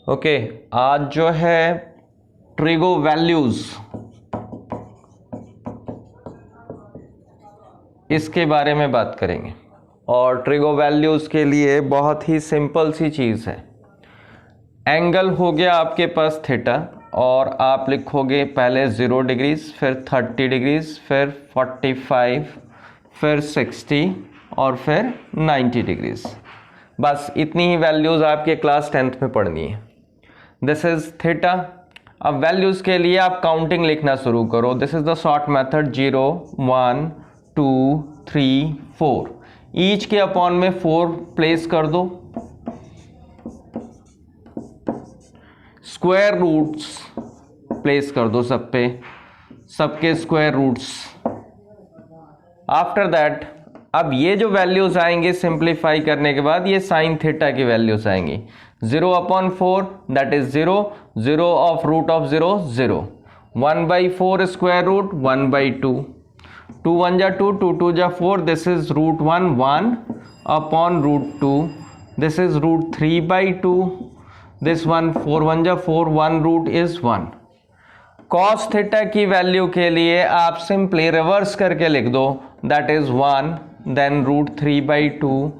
Okay, आज जो है ट्रिगो वैल्यूज इसके बारे में बात करेंगे। और ट्रिगो वैल्यूज के लिए बहुत ही सिंपल सी चीज़ है। एंगल हो गया आपके पास थीटा, और आप लिखोगे पहले 0 डिग्रीज, फिर 30 डिग्रीज, फिर 45, फिर 60 और फिर 90 डिग्रीज। बस इतनी ही वैल्यूज आपके क्लास 10th में पढ़नी है। This is theta. अब वैल्यूज के लिए आप काउंटिंग लिखना शुरू करो। This is the short method, 0 1 2 3 4। Each के अपॉन में 4 प्लेस कर दो। स्क्वायर रूट्स प्लेस कर दो सब पे, सबके स्क्वायर रूट्स। आफ्टर दैट अब ये जो वैल्यूज आएंगे सिंप्लीफाई करने के बाद, ये साइन थीटा की वैल्यूज आएंगी। 0 upon 4 that is 0, 0 of root of 0 0, 1/4 square root 1/2, 2 1 जा 2, 2 2 जा 4, this is root 1 1 upon root 2, this is root 3/2, this 1 4 1 जा 4, 1 रूट इज 1। कॉस थीटा की वैल्यू के लिए आप सिंपली रिवर्स करके लिख दो, that is 1, then root 3/2,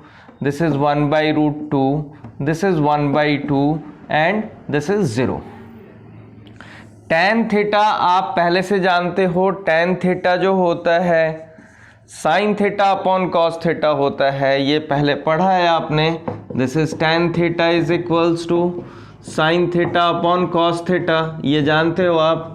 this is 1/√2, this is 1/2 and this is 0। tan theta आप पहले से जानते हो, tan थीटा जो होता है sine theta upon cos theta होता है, ये पहले पढ़ा है आपने। This is tan theta is equals to sine theta upon cos theta, ये जानते हो आप।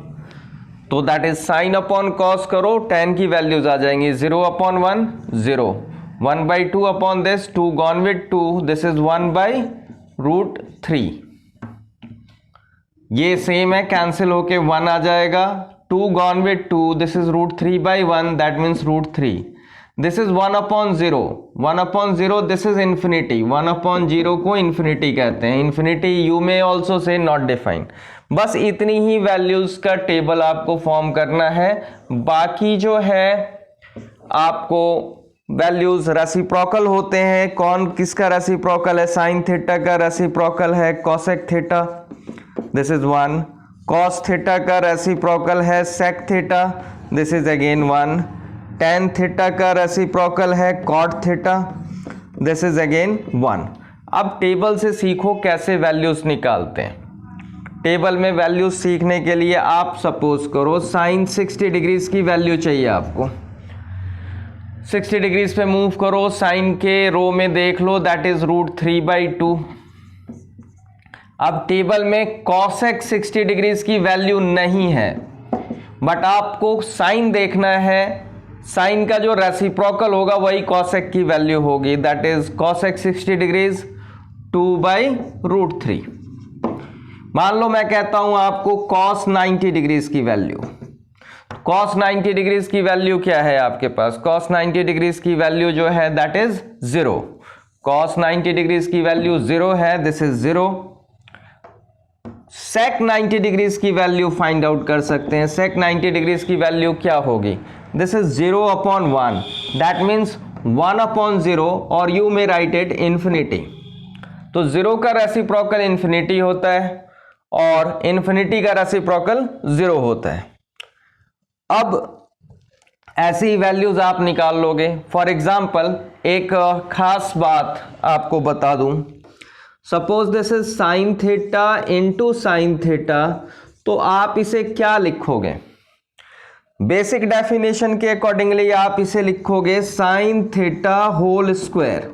तो that is sine upon cos करो, tan की वैल्यूज आ जाएंगी 0 upon 1 0, 1/2 upon this, 2 gone with 2, this is 1/√3। ये सेम है, कैंसिल होके 1 आ जाएगा, 2 gone with 2, this is √3/1, that means √3। This is 1 upon 0, 1 upon 0 this is infinity, 1 upon 0 को इंफिनिटी कहते हैं। Infinity you may also say not define. बस इतनी ही values का टेबल आपको फॉर्म करना है। बाकी जो है आपको वैल्यूज रेसिप्रोकल होते हैं। कौन किसका रेसिप्रोकल है? साइन थीटा का रेसिप्रोकल है cosec theta, this is 1। Cos theta का रेसिप्रोकल है sec theta, this is again 1। tan theta का रेसिप्रोकल है cot theta, this is again 1। अब टेबल से सीखो कैसे वैल्यूज निकालते हैं। टेबल में वैल्यूज सीखने के लिए आप सपोज करो साइन 60 डिग्रीज की वैल्यू चाहिए आपको। 60 डिग्रीज पे मूव करो, साइन के रो में देख लो, दैट इज √3/2। अब टेबल में कॉसेक 60 डिग्रीज की वैल्यू नहीं है, बट आपको साइन देखना है। साइन का जो रेसिप्रोकल होगा वही कॉसेक की वैल्यू होगी, दैट इज कॉसेक 60 डिग्रीज 2/√3। मान लो मैं कहता हूं आपको cos 90 डिग्रीज की वैल्यू। cos 90 डिग्रीज की वैल्यू क्या है आपके पास? cos 90 डिग्रीज की वैल्यू जो है दैट इज 0। cos 90 डिग्रीज की वैल्यू 0 है, दिस इज 0। sec 90 डिग्रीज की वैल्यू फाइंड आउट कर सकते हैं। sec 90 डिग्रीज की वैल्यू क्या होगी? This is 0 upon 1, that means 1 upon 0, और you may right it infinity. तो 0 का रेसिप्रोकल इंफिनिटी होता है और इंफिनिटी का रेसिप्रोकल 0 होता है। अब ऐसी वैल्यूज आप निकाल लोगे। फॉर एग्जाम्पल एक खास बात आपको बता दूं, suppose this is sine theta into sine theta, तो आप इसे क्या लिखोगे? बेसिक डेफिनेशन के अकॉर्डिंगली आप इसे लिखोगे sine theta whole square,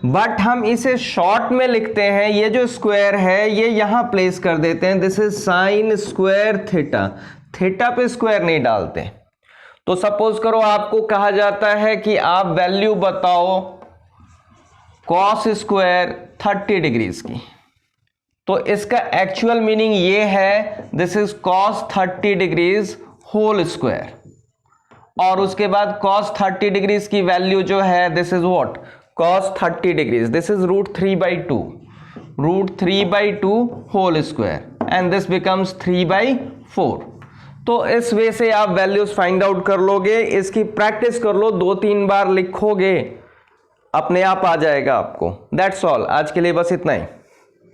but हम इसे शॉर्ट में लिखते हैं। ये जो स्क्वायर है ये यहां प्लेस कर देते हैं, this is sine square theta. Theta पे स्क्वायर नहीं डालते। तो सपोज करो आपको कहा जाता है कि आप वैल्यू बताओ कॉस स्क्वायर 30 डिग्रीज की, तो इसका एक्चुअल मीनिंग ये है, this is cos 30 degrees whole square. और उसके बाद cos 30 डिग्रीज की वैल्यू जो है this is what? cos 30 degrees, this is √3/2, √3/2 whole square, and this becomes 3/4। तो इस वे से आप वैल्यूज फाइंड आउट कर लोगे। इसकी प्रैक्टिस कर लो, 2-3 बार लिखोगे, अपने आप आ जाएगा आपको। दैट्स ऑल, आज के लिए बस इतना ही।